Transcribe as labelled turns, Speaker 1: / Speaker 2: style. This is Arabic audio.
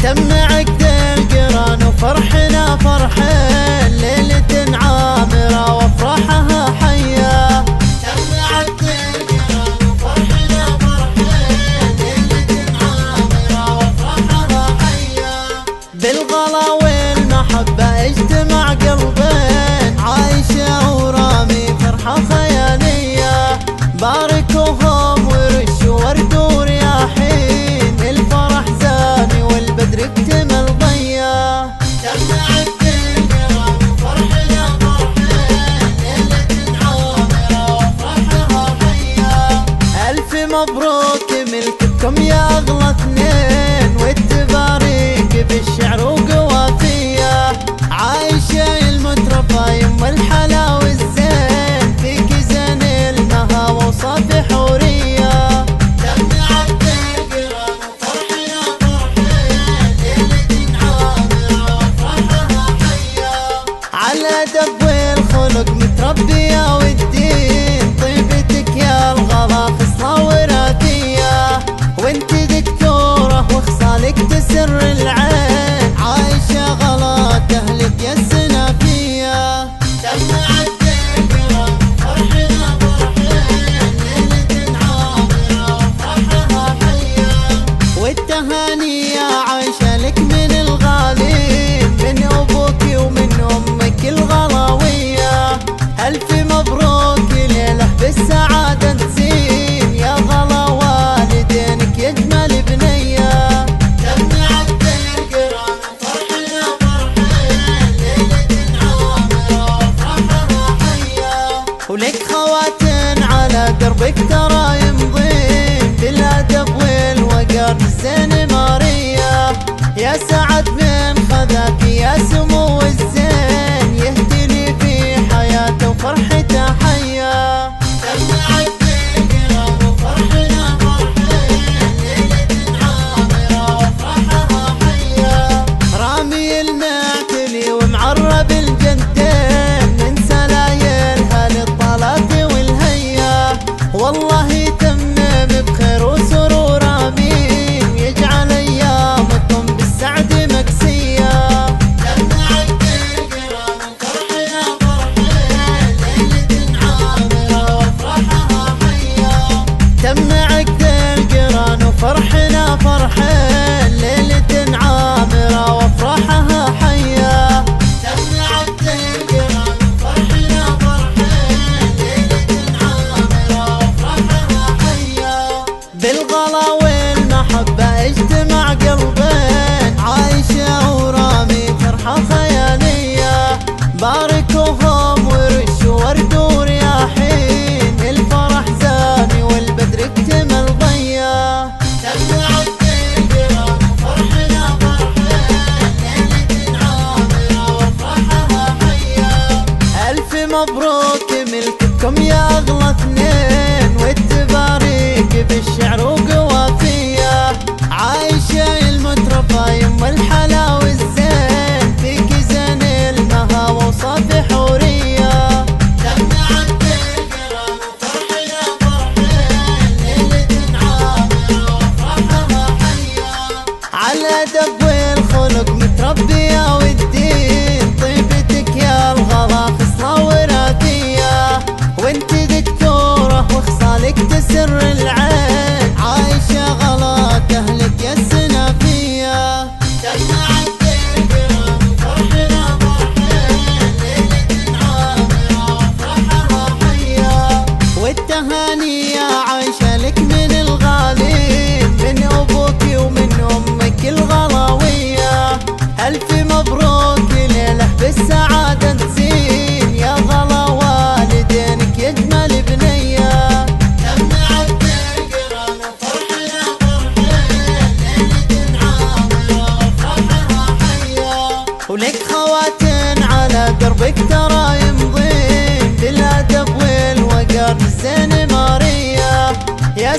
Speaker 1: تم عقد القران وفرحنا فرحين، ليلة عامرة وافراحها حية. تم عقد القران وفرحنا فرحين، ليلة عامرة وافراحها حية. بالغلا والمحبة اجتمع قلبين، عايشة ورامي فرحة خيالية. باركوهم ورشوا ورد ورياحين، الفرح زاني والبدر اكتمل ضيا. تم عقد القران وفرحنا فرحين، ليلة عامرة وافراحها حية. ألف مبروك ملككم يا أغلى اثنين، والتباريك بالشعر وقوافية. عايشة المترفة يم الحلا والزين، فيك زين المها وصافي حورية. تم عقد القران وفرحنا فرحين، ليلة عامرة وافراحها حية. على دب والخلق متربية والدين، طيبتك يا الغلا خصلة وراثية. وانت دكتورة وخصالك تسر العين، عايشة غلا تهلك يا السنافية. تم عقد القران وفرحنا فرحين، ليلة عامرة وافراحها حية. والتهاني يا عايشة لك من الغالين، من أبوك ومن أمك الغلاوية. ألف مبروك ليلة بالسعادة تزين، يا غلا والدينك يجمل بنية. تم عقد القران وفرحنا فرحين، ليلة عامرة وافراحها حية. ولك خواتن على دربك ترى يمضين، بالأدب والوقار الزين مارية. يا سعد من خذاك يا سمو الزين، يهدني في حياته وفرحته حية. تم عقد القران وفرحنا فرحين، ليلة عامرة وافراحها حية. رامي المعتلي ومعرب الجدين، من سلايلها للطلات والهية. والله يتمم بخير وسرور امين، يجعل ايامكم بالسعد مكسية. تم عقد القران وفرحنا فرحين، ليلة عامرة وافراحها حية. تم عقد القران وفرحنا فرحين، ليلة عامرة وافراحها حية. تم عقد القران وفرحنا فرحين، ليلة عامرة وافراحها حية. بالغلا والمحبة اجتمع قلبين، عايشة ورامي فرحة خيالية. باركوهم ورشوا ورد ورياحين، الفرح زاني والبدر اكتمل ضيا. تم عقد القران وفرحنا فرحين، ليلة عامرة وافراحها حية. ألف مبروك ملككم يا أغلى اثنين، والتباريك بالشعر وقوافية. عايشة المترفة يم الحلا والزين، فيك زين المها وصافي حورية. تم عقد القران وفرحنا فرحين، ليلة عامرة وافراحها حية. على دب والخلق متربية والدين، طيبتك يا الغلا خصلة وراثية. وانت دكتورة وخصالك تسر العين، عايشة غلا تهلك يا السنافية. تم عقد القران وفرحنا فرحين، ليلة عامرة وافراحها حية. والتهاني يا عايشة لك من الغالين، من أبوك ومن أمك الغلاوية. ألف مبروك ليلة بالسعادة تزين، يا غلا والدينك يجمل بنية. تم عقد القران وفرحنا فرحين، ليلة عامرة وافراحها حية. ولك خواتن على دربك ترى يمضين، بالأدب والوقار الزين مارية. يا